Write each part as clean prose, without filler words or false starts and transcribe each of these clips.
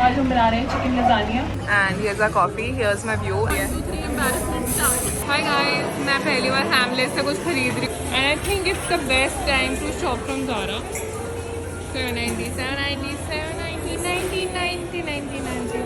आज हम बना रहे हैं chicken lasagna. And here's a coffee, here's my view. Hi guys, मैं पहली बार हैमलेस से कुछ खरीद रही हूँ and I think it's the best time to shop from Zara. 790, 790, 790, 90, 90, 90, 90।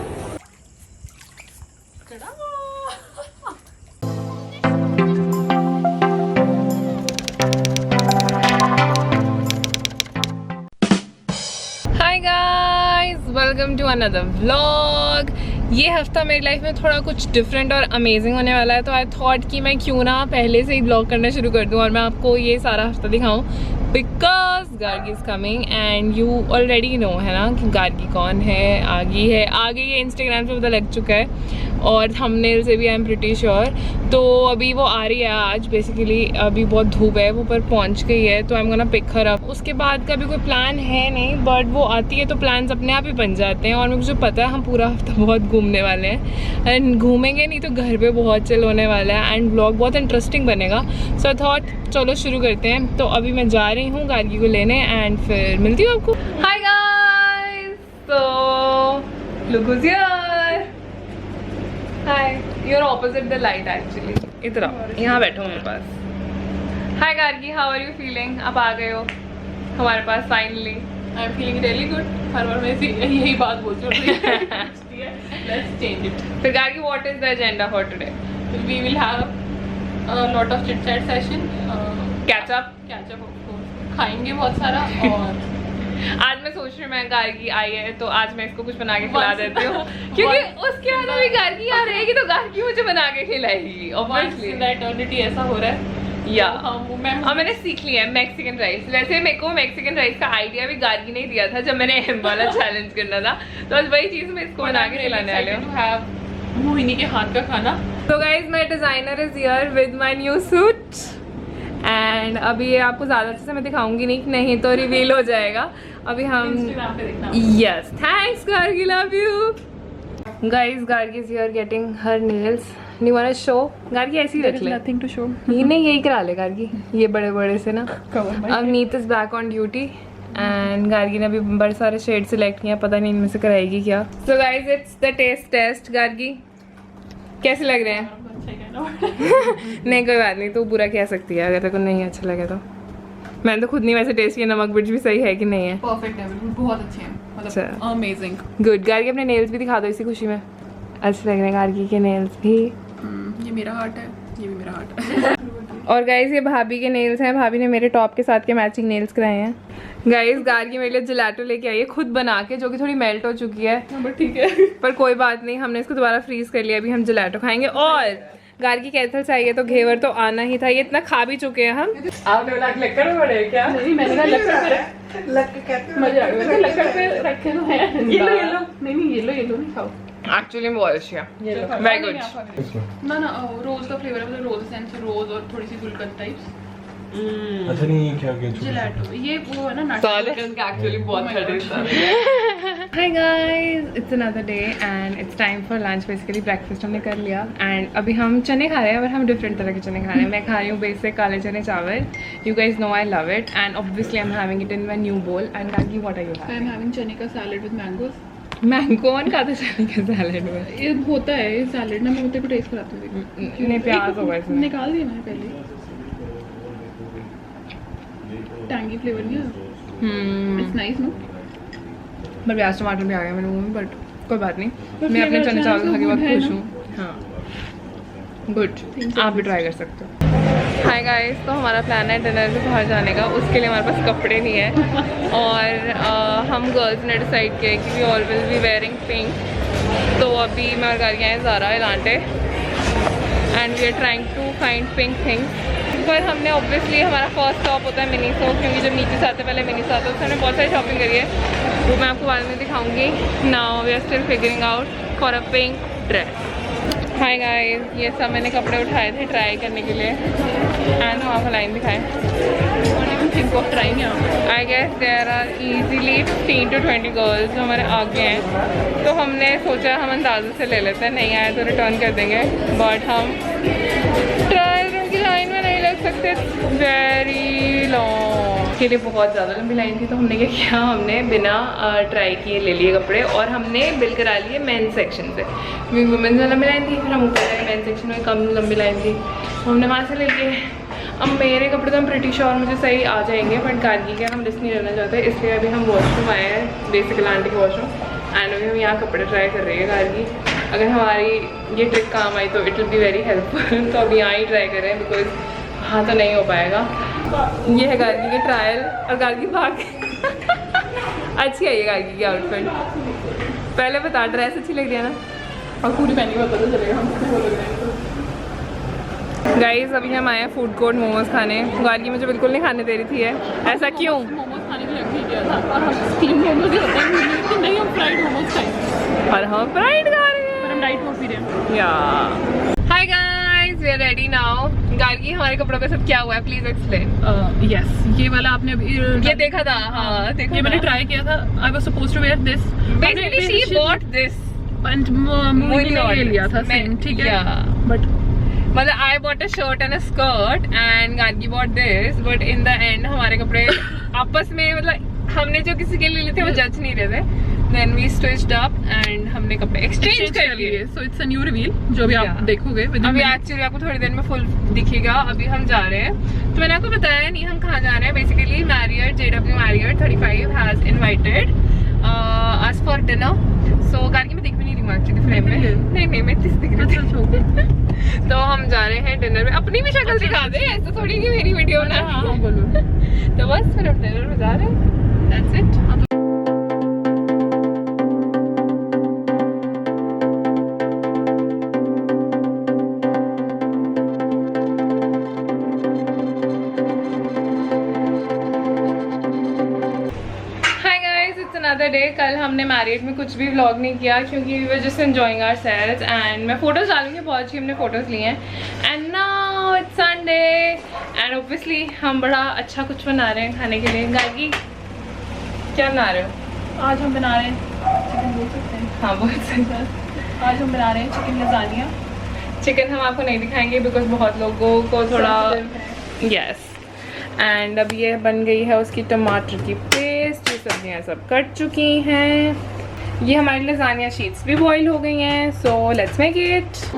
Hi guys, welcome to another vlog. ये हफ्ता मेरी लाइफ में थोड़ा कुछ डिफरेंट और अमेजिंग होने वाला है, तो आई थॉट कि मैं क्यों ना पहले से ही व्लॉग करना शुरू कर दूं और मैं आपको ये सारा हफ्ता दिखाऊं, because Gargi is coming and you already know है ना कि गार्गी कौन है। आगे ये इंस्टाग्राम पे पता लग चुका है और थंबनेल से भी आई एम प्रिटी श्योर। तो अभी वो आ रही है आज, बेसिकली अभी बहुत धूप है, वो पर पहुंच गई है, तो I am gonna pick her up. उसके बाद का भी कोई प्लान है नहीं, बट वो आती है तो प्लान्स अपने आप ही बन जाते हैं। और मुझे पता है हम पूरा हफ्ता बहुत घूमने वाले हैं एंड घूमेंगे नहीं तो घर पे बहुत चिल होने वाला है एंड व्लॉग बहुत इंटरेस्टिंग बनेगा। सो आई थॉट चलो शुरू करते हैं। तो अभी मैं जा रही हूँ गार्गी को लेने एंड फिर मिलती हूँ आपको। हाय गाइस, तो look who's here. Hi, you are opposite the light actually. इधर आओ, यहाँ बैठो मेरे पास। Hi Gargi, how are you feeling? आप आ गए हो हमारे पास finally. I am feeling really good. हर बार मैं यही बात बोलती हूँ। Let's change it. फिर Gargi, what is the agenda for today? We will have a lot of chit chat session, catch up of course, खाएंगे बहुत सारा। और आज मैं सोच रही हूँ, मैं गार्गी आई है तो आज मैं इसको कुछ बना के खिला देती हूँ क्योंकि उसके बाद अभी गार्गी आ रहेगी तो गार्गी मुझे बना के खिलाएगी ऑब्वियसली। इटर्निटी ऐसा हो रहा है या और मैंने सीख लिया है मैक्सिकन राइस। वैसे मेरे को मैक्सिकन राइस का आइडिया भी गार्गी ने दिया था जब मैंने एम वाला चैलेंज करना था, तो आज वही चीज मैं इसको बना के खिलाने वाली हूँ। मोहिनी के हाथ का खाना। तो guys, my designer is here with my new suit and अभी ये आपको ज़्यादा अच्छे से मैं दिखाऊंगी नहीं तो रिवील हो जाएगा। अभी हम yes, thanks Gargi, love you guys. Gargi is here getting her nails. New want to show? Gargi ऐसे ही रख ले, नथिंग टू शो। ये नहीं, यही करा ले गार्गी, ये बड़े बड़े से ना। अब नीत is back on duty and Gargi ने अभी बड़े सारे शेड सिलेक्ट किया, पता नहीं इनमें से कराएगी क्या। So guys, it's the test test. Gargi कैसे लग रहे हैं? नहीं कोई बात नहीं, तो बुरा कह सकती है अगर तेरे को नहीं अच्छा लगे तो। मैंने तो खुद नहीं वैसे टेस्ट किया, नमक मिर्च भी सही है कि नहीं है? परफेक्ट है, बिल्कुल बहुत अच्छे हैं, मतलब अमेजिंग। गुड। गार्गी अपने नेल्स भी दिखा दो इसी खुशी में। अच्छे लग रहे हैं गार्गी के नेल्स भी। ये मेरा हार्ट है, ये भी मेरा हार्ट है। और गाइज, ये भाभी के नेल्स हैं, भाभी ने मेरे टॉप के साथ के मैचिंग नेल्स कराए हैं। गाइज, गार्गी मेरे लिए जिलेटो लेके आई है खुद बना के, जो कि थोड़ी मेल्ट हो चुकी है, बट ठीक है। पर कोई बात नहीं, हमने इसको दोबारा फ्रीज कर लिया। अभी हम जिलेटो खाएंगे। और गार्गी कैथल चाहिए तो घेवर तो आना ही था, ये इतना खा भी चुके हैं हम। आप लक्कड़ में बड़े क्या? नहीं, मैंने कहा लक्कड़ मजा आ गया, लक्कड़ पे रखे तो हैं। येलो नहीं, येलो नहीं खाओ। एक्चुअली बहुत अच्छी है, वेरी गुड। ना रोज का फ्लेवर है, मतलब रोज एसेंस, रोज और थोड़ी सी गुलकंद टाइप्स। अच्छा नहीं, क्या जिलेटो ये वो है ना नट का एक्चुअली बहुत hi guys, it's another day and it's time for lunch. Basically breakfast हमने कर लिया एंड अभी हम चने खा रहे हैं, पर हम डिफरेंट तरह के चने खा रहे हैं। मैं खा रही हूँ बेसिक काले चने चावल। You guys know I love it and obviously I am having it in my new bowl. And Gargi, what are you I am having चने का सैलेड विद मैंगोज। मैंगो कौन खाता चने का सैलेड में? ये होता है ये सैलेड ना, मैं तेरे को टेस्ट कराती हूँ। नहीं, प्याज होगा इसमें। निकाल दिया मैंने पहले। टैंगी फ्लेवर नहीं है, इट्स नाइस नो। पर प्याज टमाटर भी आ गया मेरे मुंह में, बट कोई बात नहीं, मैं अपने चने चावल खा के बहुत खुश हूँ। हाँ गुड, आप भी ट्राई कर सकते हो। हाय गाइस, तो हमारा प्लान है डिनर पे बाहर जाने का। उसके लिए हमारे पास कपड़े नहीं है और हम गर्ल्स ने डिसाइड किया कि we all will be wearing pink. तो अभी मैं और गार्गी आए Zara Elante and we are trying to find pink things. पर हमने ऑब्वियसली, हमारा फर्स्ट स्टॉप होता है मिनीसो, क्योंकि जब नीचे से आते पहले मिनीसो आता है, उससे हमने बहुत सारी शॉपिंग करी है, वो मैं आपको बाद में दिखाऊंगी। Now we are still figuring out for a pink dress. Hi guys, ये सब मैंने कपड़े उठाए थे ट्राई करने के लिए एंड वहाँ पर लाइन दिखाएं। Think of trying. I guess there are easily 15 to 20 girls जो हमारे आगे हैं, तो हमने सोचा हम अंदाजे से ले लेते हैं, नहीं आए तो रिटर्न कर देंगे। बट हम ट्रायल रूम की लाइन में नहीं लग सकते, वेरी लॉन्ग। उसके लिए बहुत ज़्यादा लंबी लाइन थी, तो हमने क्या किया, हमने बिना ट्राई किए ले लिए कपड़े और हमने बिल करा लिए मेन सेक्शन से, क्योंकि वुमेन्स में लंबी लाइन थी, फिर हम ऊपर गए मेन सेक्शन में कम लंबी लाइन थी, हमने वहाँ से ले लिए। अब मेरे कपड़े तो हम प्रिटी श्योर मुझे सही आ जाएंगे, बट गार्गी के हम रिस्क नहीं रहना चाहते, इसलिए अभी हम वॉशरूम आए हैं, बेसिकली आंटी के वॉशरूम, एंड अभी हम यहाँ कपड़े ट्राई कर रहे हैं गार्गी। अगर हमारी ये ट्रिक काम आई तो it will be very helpful. तो अभी यहाँ ही ट्राई कर रहे हैं, बिकॉज हाँ तो नहीं हो पाएगा। ये है गार्गी के ट्रायल और गार्गी भाग अच्छी है ये गार्गी की आउटफिट। पहले बता, ड्रेस अच्छी लग रही है ना? और पूरी पहनी हुई पता चलेगा हम कितने बोल रहे हैं। गाइस अभी हम आए हैं फूड कोर्ट मोमोज खाने। गार्गी मुझे बिल्कुल नहीं खाने दे रही थी, ऐसा क्यों? मोमोज खाने के लिए रख ही गया था और हम स्टीम मोमोज ही होते हैं, तो नहीं हम फ्राइड मोमोज खाएंगे और हम फ्राइड खा रहे हैं, पर हम डाइट मोड पी रहे हैं। या hi guys, we are ready now. Gargi हमारे कपड़ों के साथ क्या हुआ है, प्लीज एक्सप्लेन। यस, ये वाला आपने अभी ये देखा था? हाँ देखा, ये मैंने ट्राई किया था। I was supposed to wear this, basically she bought this and मूवी ने ये लिया था सेम, ठीक है, बट मतलब I bought a shirt and a skirt and Gargi bought this, but in the end हमारे कपड़े आपस में, मतलब हमने जो किसी के लिए लिए थे वो जज नहीं रहे थे। Then we switched up and हमने कपड़े एक्सचेंज कर लिए। So it's a new reveal जो भी आप देखोगे। अभी एक्चुअली आपको थोड़ी देर में फुल दिखेगा। अभी हम जा रहे हैं, तो मैंने आपको बताया नहीं हम कहाँ जा रहे हैं। Basically Marriott, JW Marriott 35 has invited us for dinner. So Gargi में दिख भी नहीं रही हूँ एक्चुअली फ्रेम में, नहीं मैं किस दिख रही थी। तो हम जा रहे हैं डिनर में। अपनी भी शक्ल दिखा दे, ऐसा थोड़ी कि मेरी वीडियो बना। हाँ बोलो। तो बस फिर हम डिनर में जा रहे हैं, दैट्स इट। Another day. कल हमने मैरिड में कुछ भी व्लॉग नहीं किया क्योंकि we were just enjoying ourselves, and मैं फोटोज डालूंगी, बहुत अच्छी हमने फोटोज लिए हैं। And now it's Sunday and obviously हम बड़ा अच्छा कुछ बना रहे हैं खाने के लिए। गार्गी क्या बना रहे हो? आज हम बना रहे हैं चिकन, बोल सकते हैं? हाँ बोल सकते हैं। आज हम बना रहे हैं चिकन लजानिया। चिकन हम आपको नहीं दिखाएंगे बिकॉज बहुत लोगों को थोड़ा यस। एंड अब ये बन गई है उसकी टमाटर की पेस्ट, ये सब्जियाँ सब कट चुकी हैं। ये हमारी लजानिया शीट्स भी बॉईल हो गई हैं। So let's make it.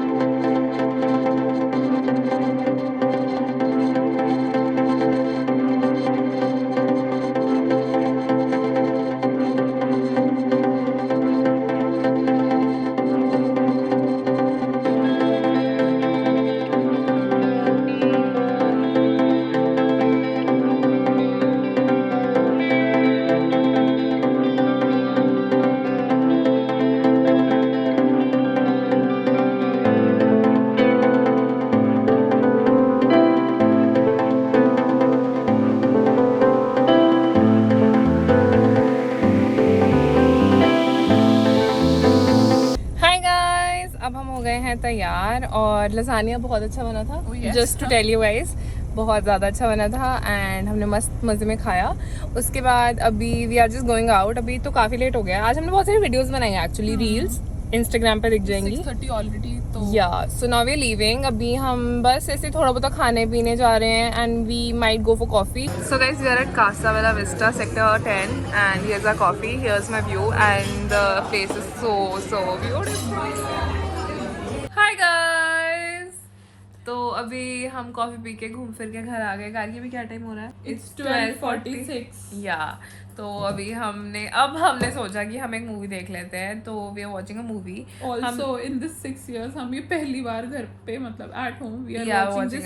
तैयार और लसानिया बहुत अच्छा बना था, just to tell you guys, बहुत ज़्यादा अच्छा बना था एंड हमने मस्त मज़े में खाया। उसके बाद अभी we are just going out. अभी तो काफ़ी लेट हो गया। आज हमने बहुत सारी वीडियोस बनाई हैं एक्चुअली, रील्स इंस्टाग्राम पे दिख जाएंगी 6:30 ऑलरेडी। तो yeah so now we are leaving. अभी हम बस ऐसे थोड़ा बहुत खाने पीने जा रहे हैं and we might go for coffee. So guys we are at Casa Bella Vista sector 10 and here's our coffee, here's my view and the place is so beautiful. Hi guys, तो अभी हम कॉफी पी के घूम फिर के घर आ गए। गाड़ी अभी क्या टाइम हो रहा है? इट्स 12:46 या तो अभी हमने सोचा कि हम एक मूवी देख लेते हैं, तो we are watching a movie. Also in this 6 years हम ये पहली बार घर पे, मतलब at home we are watching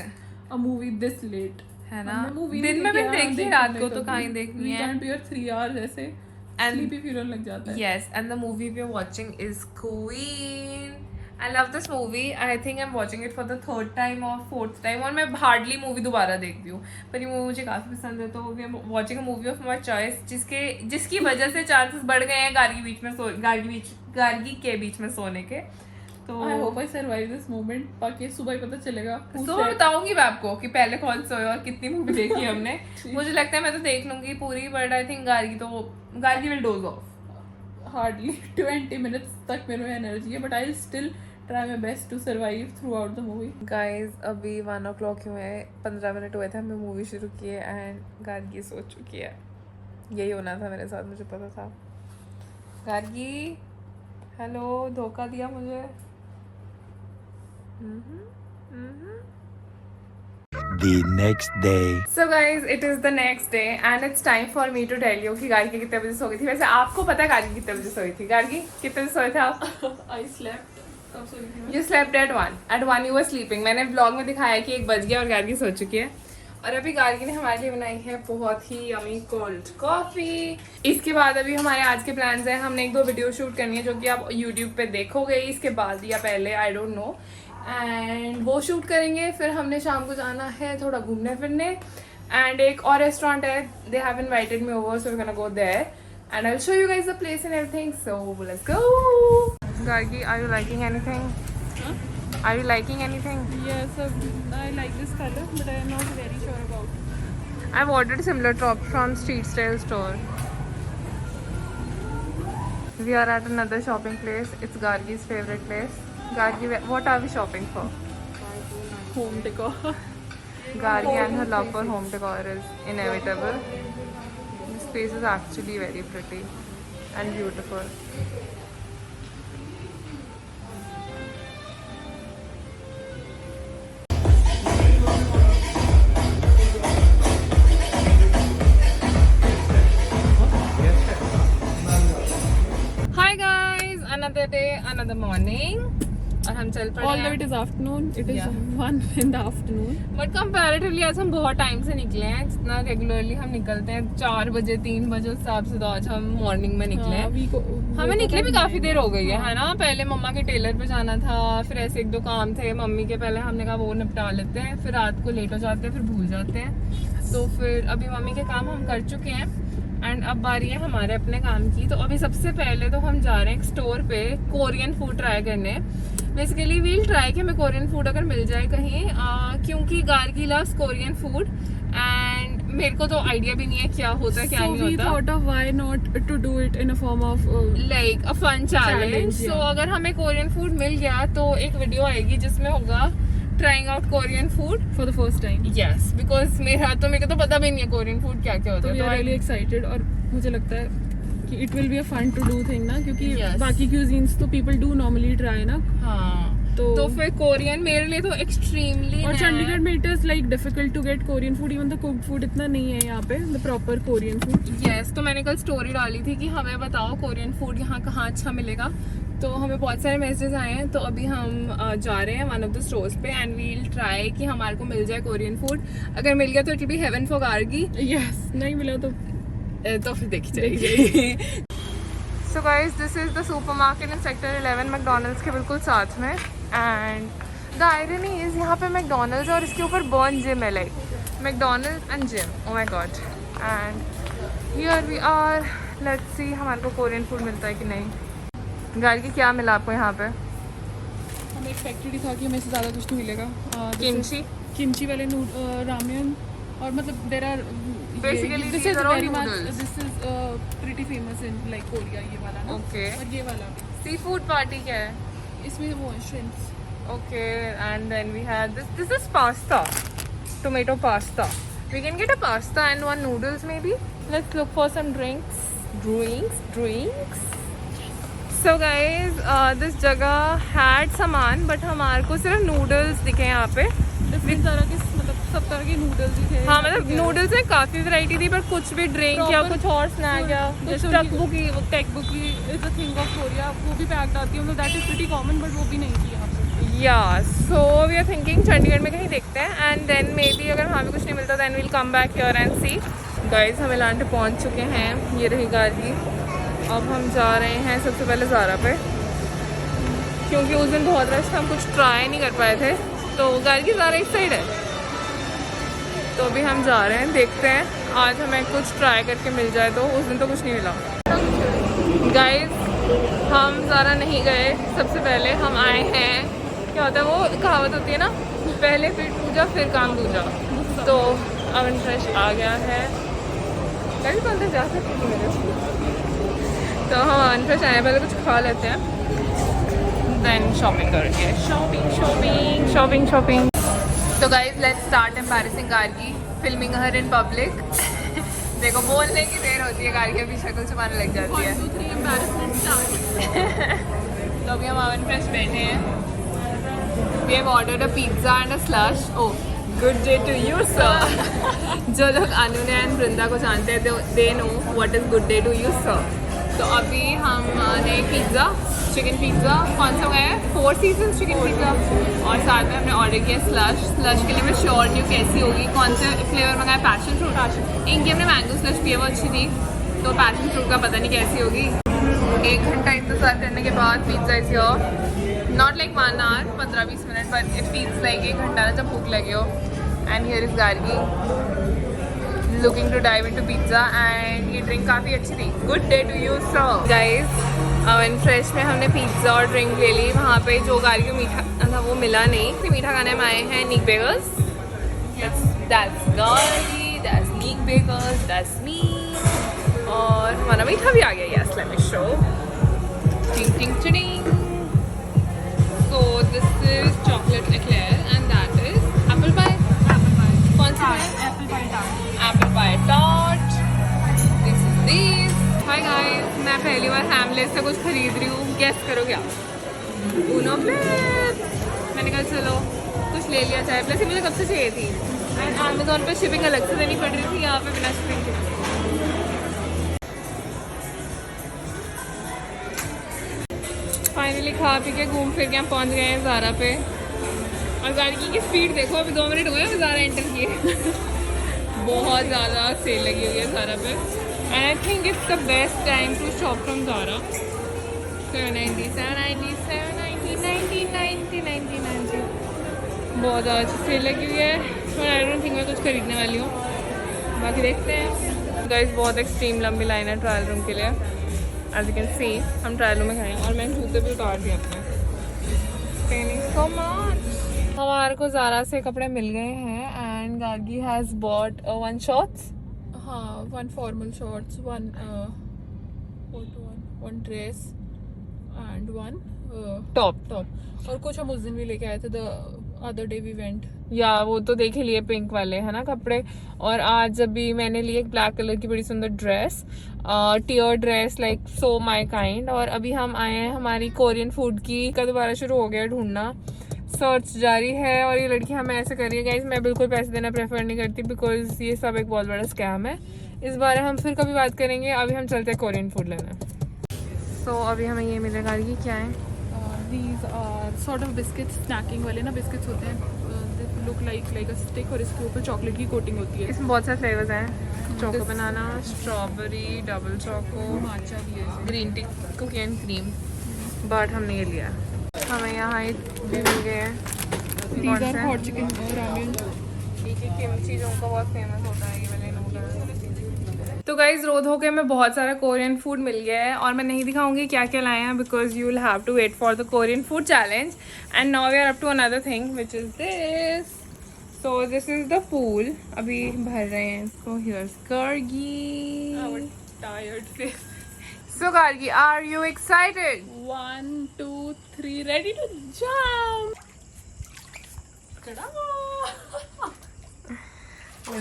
a movie this late, है ना? दिन में भी देखी, रात को तो कहीं देखनी है। 3 hours ऐसे स्लीपी फील लग जाता है। Yes, and the movie we are watching is Queen. I love this movie. I think I'm watching it for the 3rd time or 4th time, और मैं हार्डली मूवी दोबारा देखती हूँ, पर ये मूवी मुझे काफ़ी पसंद है। तो we are watching a movie of my choice, जिसकी वजह से चांसेस बढ़ गए हैं गार्गी के बीच में सोने के। तो I hope I survive this moment, बाकी सुबह ही पता चलेगा। तो बताऊंगी मैं आपको कि पहले कौन सोए और कितनी मूवी देखी हमने। मुझे लगता है मैं तो देख लूंगी पूरी, but I think Gargi will doze off. Hardly 20 minutes तक मेरे में एनर्जी है, but I still try my best to survive throughout the movie. Guys अभी 1 o'clock हुए हैं, 15 मिनट हुए थे हमें मूवी शुरू किए एंड गार्गी सो चुकी है। यही होना था मेरे साथ, मुझे पता था। गार्गी हेलो, धोखा दिया मुझे। The next day. So guys, it is the next day and it's time for me to tell you कि गार्गी कितने बजे सो गई थी। वैसे आपको पता है गार्गी कितने बजे सोई थी? गार्गी कितने बजे सोए थे आप? I slept. कब सोई थी मैं? You slept at 1. At 1 you were sleeping. मैंने ब्लॉग में दिखाया कि 1 बज गया और गार्गी सो चुकी है। और अभी गार्गी ने हमारे लिए बनाई है बहुत ही यमी कोल्ड कॉफी। इसके बाद अभी हमारे आज के प्लान्स हैं, हमने 1-2 वीडियो शूट करनी है जो कि आप यूट्यूब पे देखोगे इसके बाद या पहले, आई डोंट नो। एंड वो शूट करेंगे, फिर हमने शाम को जाना है थोड़ा घूमने फिरने। एंड एक और रेस्टोरेंट है, they have invited me over, so we gonna go there and I will show you guys the place and everything. So let's go. Gargi, are you liking anything? Are you liking anything? Yes, I like this color, but I am not very sure about. I've ordered similar top from Street Style store. We are at another shopping place. It's Gargi's favorite place. Gargi, what are we shopping for? Home decor. Gargi and her love for home decor is inevitable. This place is actually very pretty and beautiful. Hi guys, another day, another morning. और हम चल पड़े Although हैं। it is afternoon, it is Yeah. 1 in the afternoon. But comparatively आज हम बहुत time से निकले हैं। जितना रेगुलरली हम निकलते हैं 4 बजे 3 बजे, उस हिसाब से तो आज हम मॉर्निंग में निकले हैं। हमें निकले भी काफी देर हो गई है ना। पहले मम्मा के टेलर पे जाना था, फिर ऐसे 1-2 काम थे मम्मी के, पहले हमने कहा वो निपटा लेते हैं, फिर रात को लेट हो जाते हैं, फिर भूल जाते हैं। तो फिर अभी मम्मी के काम हम कर चुके हैं एंड अब बारी है हमारे अपने काम की। तो अभी सबसे पहले तो हम जा रहे हैं एक स्टोर पे कोरियन फूड ट्राई करने। बेसिकली वील ट्राई कि हमें कोरियन फूड अगर मिल जाए कहीं, क्योंकि Gargi loves Korean food and मेरे को तो आइडिया भी नहीं है क्या होता है क्या So नहीं we होता। thought of why not to do it in a form of like a fun challenge. Challenge, so yeah. अगर हमें कोरियन फूड मिल गया तो एक वीडियो आएगी जिसमें होगा trying out Korean food. for the first time. Yes, because मेरे को तो पता भी नहीं है कोरियन फूड क्या क्या होता तो है। we are really excited और मुझे लगता है कि it will be a fun to do thing ना, क्योंकि Yes. बाकी cuisines तो people do normally try ना। हाँ, तो फिर कोरियन मेरे लिए तो एक्सट्रीमली। और चंडीगढ़ में it is like difficult to get Korean food, even the cooked food इतना नहीं है यहाँ पे, the proper Korean food. Yes, तो मैंने कल स्टोरी डाली थी कि हमें बताओ कोरियन फूड यहाँ कहाँ अच्छा मिलेगा। तो हमें बहुत सारे मैसेजेस आए हैं, तो अभी हम जा रहे हैं वन ऑफ द स्टोर्स पे एंड वील ट्राई कि हमारे को मिल जाए कोरियन फूड। अगर मिल गया तो it will be heaven for Gargi, Yes, नहीं मिला तो फिर देखी जाएगी। So guys, this is the supermarket in sector 11 McDonald's के बिल्कुल साथ में। एंड द आयरनी इज यहाँ पे मैकडॉनल्ड्स और इसके ऊपर बर्न जिम है, like McDonald's and gym. Oh my god. And here we are, let's see हमारे को कोरियन फूड मिलता है कि नहीं। गार्गी, क्या मिला आपको यहाँ पे? हमें एक्सपेक्टेड ही था कि हमें से ज़्यादा कुछ नहीं मिलेगा। किमची, किमची वाले रामेन, और मतलब there are Basically, this these is are all very much, noodles. This is pretty famous in like Korea, ये वाला ना। Okay. और ये वाला भी, सी फूड पार्टी क्या है? इसमें वो shrimps. Okay, and then we had this. This is pasta, tomato pasta. We can get a pasta and 1 noodles maybe. Let's look for some drinks. Drinks. So guys, this जगह had सामान, but हमारे को सिर्फ noodles दिखे यहाँ पे। Different तरह के, मतलब सब तरह के नूडल्स ही थे। हाँ, मतलब नूडल्स में काफी वैरायटी थी, पर कुछ भी ड्रिंक या कुछ और स्नैक या जैसे tteokbokki is a thing of Korea, वो भी पैक्ड आती है, मतलब that is pretty common, but वो भी नहीं थी यहाँ पे। Yeah so we are thinking Chandigarh में कहीं देखते हैं एंड देन मे बी अगर वहाँ भी कुछ नहीं मिलता then will come back here and see. Guys, हम एलांटे पहुँच चुके हैं, ये रही गाड़ी। अब हम जा रहे हैं सबसे पहले ज़ारा पे, क्योंकि उस दिन बहुत रश था, हम कुछ ट्राई नहीं कर पाए थे। तो गाड़ी की ज़ारा इस साइड है, तो अभी हम जा रहे हैं, देखते हैं आज हमें कुछ ट्राई करके मिल जाए। तो उस दिन तो कुछ नहीं मिला। गाइस, हम ज़ारा नहीं गए, सबसे पहले हम आए हैं, क्या होता है वो कहावत होती है ना, पहले पेट पूजा फिर काम दूजा। तो अवन फ्रेश आ गया है, गाड़ी चलते जा सकते हैं मेरे। तो हम अवन फ्रेश आए, पहले कुछ खा लेते हैं देन शॉपिंग करेंगे। शॉपिंग। तो guys let's start embarrassing Gargi, filming her in public. देखो बोलने की देर होती है, गार्गी अभी शक्ल छुपाने लग जाती है। तो अभी हम ओवन फ्रेश बैठे हैं। We have ordered a pizza and a slush. Oh good day to you sir. जो लोग अनुने एंड वृंदा को जानते हैं they know what is good day to you sir. तो अभी हमने पिज़्ज़ा, चिकन पिज़्ज़ा कौन सा मंगाया है, 4 सीजन्स चिकन पिज़्ज़ा, और साथ में हमने ऑर्डर किया स्लश के लिए मैं श्योर नहीं हूँ कैसी होगी। कौन से फ्लेवर मंगाया, पैशन फ्रूट। इनकी हमने मैंगो स्लश पिया, वो अच्छी थी। तो पैशन फ्रूट का पता नहीं कैसी होगी। 1 घंटा इंतजार करने के बाद pizza is here, not like 1 hour, 15-20 minute, but it feels like 1 घंटा ना जब भूख लगे हो। And here is Gargi looking to dive into pizza, and ये ड्रिंक काफ़ी अच्छी थी। Good day to you sir. Guys Oven Fresh में हमने पिज़्ज़ा और ड्रिंक ले ली। वहाँ पे जो गार्गी मीठा था वो मिला नहीं, तो मीठा खाने में आए हैं Nick Bakers. That's Gargi, that's Nick Bakers, that's me, और हमारा मीठा भी आ गया। Yes let me show. टिंग। So this is chocolate eclair and that is apple pie. कौन सा है? Apple pie tart. This is this. Hi guys, मैं पहली बार हैमलेस से कुछ खरीद रही हूँ। गेस करो क्या? Uno flip. मैंने कहा चलो कुछ ले लिया जाए, प्लस मुझे कब से चाहिए थी। एंड अमेजोन पे शिपिंग अलग से देनी पड़ रही थी, यहाँ पे बिना शिपिंग के। फाइनली खा पी के घूम फिर के हम पहुँच गए हैं ज़ारा पे। और गाड़ी की स्पीड देखो, अभी 2 मिनट हुए हैं ज़ारा एंटर किए। बहुत ज़्यादा सेल लगी हुई है ज़ारा पे। And I think it's the best time to shop from Zara. 790, 790, 790, 90, 90, 90. बहुत ज़्यादा अच्छी सेल लगी हुई है। और आई डोंट थिंक मैं कुछ खरीदने वाली हूँ, बाकी देखते हैं। गाइस बहुत एक्सट्रीम लंबी लाइन है ट्रायल रूम के लिए। एज यू कैन सी हम ट्रायल रूम में खड़े हैं, और मैंने जूते भी उतार दिए अपने। Thank you so much. हमारे को ज़ारा से कपड़े मिल गए हैं, and Gargi has bought 1 shorts. हाँ 1 formal shorts, 1 dress and 1 top. और कुछ हम उस दिन भी लेके आए थे, the other day we went. Yeah वो तो देख ही लिए, पिंक वाले है ना कपड़े। और आज अभी मैंने ली एक ब्लैक कलर की बड़ी सुंदर dress, tier dress, like so my kind. और अभी हम आए हैं हमारी कोरियन फूड की का दोबारा शुरू हो गया ढूंढना, सर्च जारी है। और ये लड़की हमें ऐसे कर रही है। गाइस मैं बिल्कुल पैसे देना प्रेफर नहीं करती, बिकॉज ये सब एक बहुत बड़ा स्कैम है। इस बारे हम फिर कभी बात करेंगे। अभी हम चलते हैं कोरियन फूड लेना। सो अभी हमें ये मिलेगा। ये क्या है? These are sort of biscuits, snacking वाले ना बिस्किट्स होते हैं। They look like a stick, और इसके ऊपर चॉकलेट की कोटिंग होती है। इसमें बहुत सारे फ्लेवर्स हैं, choco banana, strawberry, double choco, matcha भी है, green tea, cookie and cream. But हमने ये लिया। हमें यहाँ भी मिल गए हैं। These are hot chicken ramen. Kimchi जो उनका बहुत फेमस होता है, ये वाले नूडल्स। तो गाइज रोधोके में बहुत सारा कोरियन फूड मिल गया है, और मैं नहीं दिखाऊंगी क्या क्या लाए हैं, because you will have to wait for the Korean food challenge. And now we are up to another thing which is this. So this is the pool, अभी भर रहे हैं इसको। Here's Gargi, Tired face. So Gargi are you excited? 1, 2, 3, ready to jump.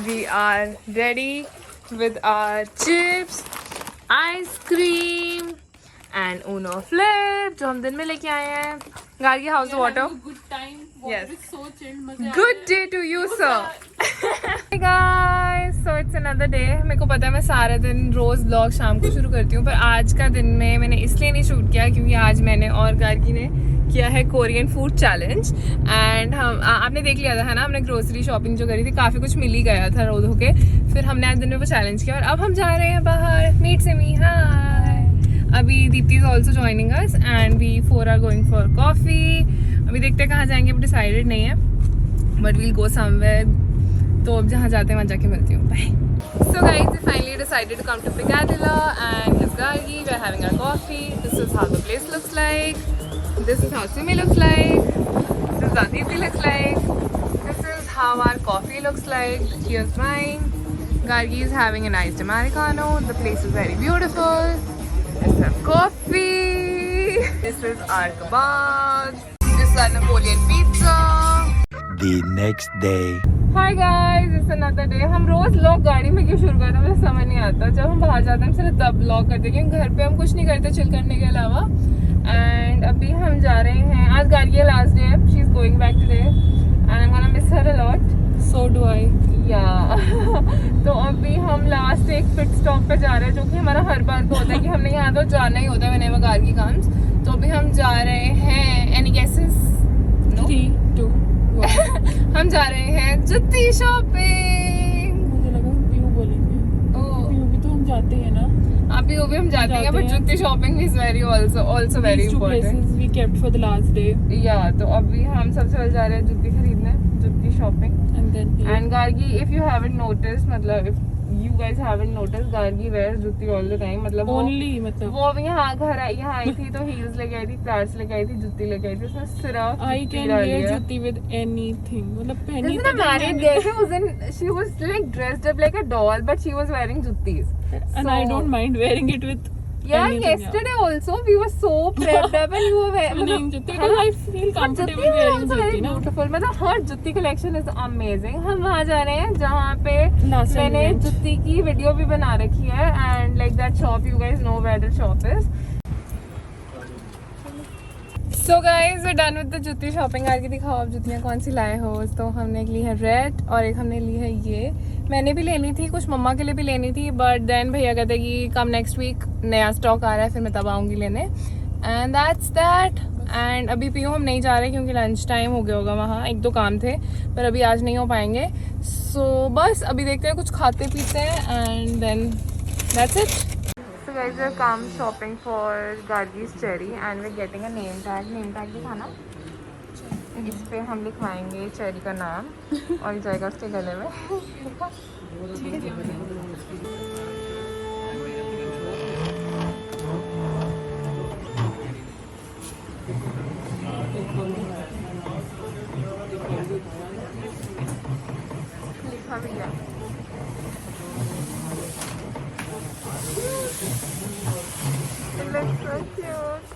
We are ready with our chips, ice cream and Uno flip जो हम दिन में लेके आए हैं। Gargi house water? Good time. Yes. Water is so chilled. मजा Good day to you sir. Hey guys, so it's another day. मेरे को पता है मैं सारे दिन रोज ब्लॉग शाम को शुरू करती हूँ, पर आज का दिन में मैंने इसलिए नहीं शूट किया क्योंकि आज मैंने और गार्गी ने किया है कोरियन फूड चैलेंज। एंड हम आपने देख लिया था है ना, हमने ग्रोसरी शॉपिंग जो करी थी, काफ़ी कुछ मिल ही गया था रोज होके। फिर हमने आज दिन में वो चैलेंज किया, और अब हम जा रहे हैं बाहर। मीट से मी, हाय। अभी Deepti is also joining us, and we 4 are going for coffee. अभी देखते हैं कहाँ जाएंगे, अब डिसाइडेड नहीं है, बट वील गो समवेयर। तो अब जहाँ जाते हैं वहाँ जाके मिलती हूँ। Bye. So guys, we finally decided to come to Piccadilly, and it's Gargi. We're having our coffee. This is how the place looks like. This is how Simi looks like. This is how Deepthi looks like. This is how our coffee looks like. Here's mine. Gargi is having an iced Americano. The place is very beautiful. Let's have coffee. This is our kebab. This is our Napoleon pizza. The next day. Hi guys, it's another day. हम रोज vlog गाड़ी में क्यों शुरू करते हैं मुझे समझ नहीं आता. जब हम बाहर जाते हैं हम सिर्फ तब व्लॉग करते हैं क्योंकि घर पे हम कुछ नहीं करते चिल करने के अलावा. एंड अभी हम जा रहे हैं. आज गाड़ी का लास्ट डे है. She is going back today and I am gonna miss her a lot. So do I. तो अभी हम लास्ट एक पिट स्टॉप पे जा रहे हैं जो कि हमारा हर बार का होता है कि हमने यहाँ तो जाना ही होता है whenever कार की कम्स. तो अभी हम जा रहे हैं. Any guesses? 3, 2, 1. हम जा रहे हैं जुत्ती शॉपिंग. मुझे लगा पीयू बोलेंगे. पीयू भी तो हम जाते हैं ना. अभी हम जाते हैं बट जुत्ती shopping is very also very These two important. places we kept for the last day. तो अभी हम सबसे पहले जा रहे हैं जुत्ती खरीदने. जुत्ती shopping. And then And Gargi, if you haven't noticed, मतलब if you guys haven't noticed, Gargi wears जुत्ती all the time. मतलब only मतलब वो यहाँ यहाँ आई थी तो heels लेके आई थी, flats लेके आई थी, जुत्ती लेके आई थी. उसमें सिर्फ I can wear जुत्ती with anything. मतलब पहनी Just married girl थे उस दिन. She was like dressed up like a doll, but she was wearing juttis. and I don't mind wearing it with Yeah, anything, yesterday also we were so prepped up and you were wearing जुत्ती because I feel comfortable जुत्ती wearing also जुत्ती very ना. beautiful. मतलब हर जुत्ती collection is amazing. हम वहाँ जा रहे हैं जहाँ पे Last time मैंने we went. जुत्ती की वीडियो भी बना रखी है and like that shop you guys know where that shop is. So guys we done with the jutti shopping. आगे दिखाओ आप जुत्तियाँ कौन सी लाए हो. तो हमने एक ली है रेड और एक हमने ली है ये. मैंने भी लेनी थी, कुछ मम्मा के लिए भी लेनी थी बट देन भैया कहते कि कम नेक्स्ट वीक नया स्टॉक आ रहा है फिर मैं तब आऊँगी लेने. And that's that. एंड अभी पीयू हम नहीं जा रहे क्योंकि लंच टाइम हो गया होगा वहाँ. 1-2 काम थे पर अभी आज नहीं हो पाएंगे. सो बस अभी देखते हैं कुछ खाते पीते हैं and then that's it. So guys, we've come shopping for Gargi's cherry and we're getting a name tag. Name tag दिखाना. इस पे हम लिखवाएंगे चेरी का नाम और ये जाएगा उसके गले में. लिखा भी है. It looks so cute.